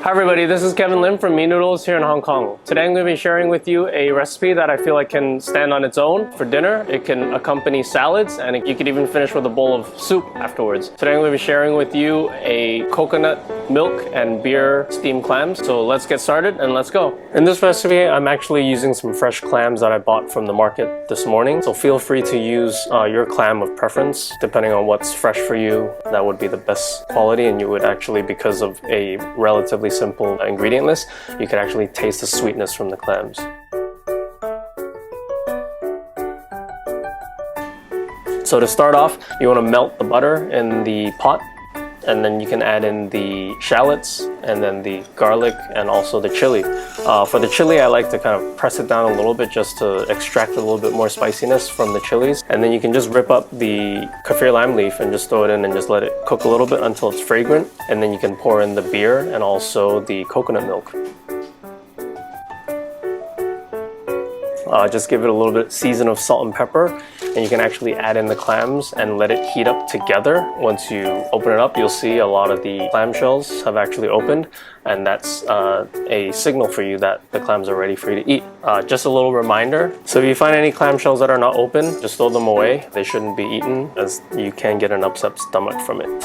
Hi everybody, this is Kevin Lim from Me Noodles here in Hong Kong. Today I'm going to be sharing with you a recipe that I feel like can stand on its own for dinner. It can accompany salads and you could even finish with a bowl of soup afterwards. Today I'm going to be sharing with you a coconut milk and beer steamed clams. So let's get started and let's go. In this recipe I'm actually using some fresh clams that I bought from the market this morning. So feel free to use your clam of preference depending on what's fresh for you. That would be the best quality, and you would actually, because of a relatively simple ingredient list, you can actually taste the sweetness from the clams. So to start off, you want to melt the butter in the pot, and then you can add in the shallots and then the garlic and also the chili. For the chili, I like to kind of press it down a little bit just to extract a little bit more spiciness from the chilies. And then you can just rip up the kaffir lime leaf and just throw it in and just let it cook a little bit until it's fragrant. And then you can pour in the beer and also the coconut milk. Just give it a little bit season of salt and pepper, and you can actually add in the clams and let it heat up together. Once you open it up, you'll see a lot of the clam shells have actually opened, and that's a signal for you that the clams are ready for you to eat. Just a little reminder, so if you find any clam shells that are not open, just throw them away. They shouldn't be eaten, as you can get an upset stomach from it.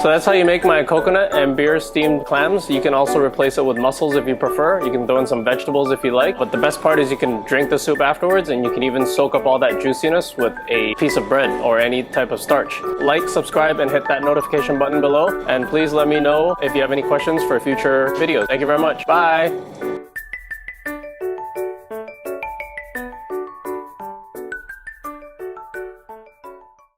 So that's how you make my coconut and beer steamed clams. You can also replace it with mussels if you prefer. You can throw in some vegetables if you like. But the best part is you can drink the soup afterwards, and you can even soak up all that juiciness with a piece of bread or any type of starch. Like, subscribe, and hit that notification button below. And please let me know if you have any questions for future videos. Thank you very much. Bye!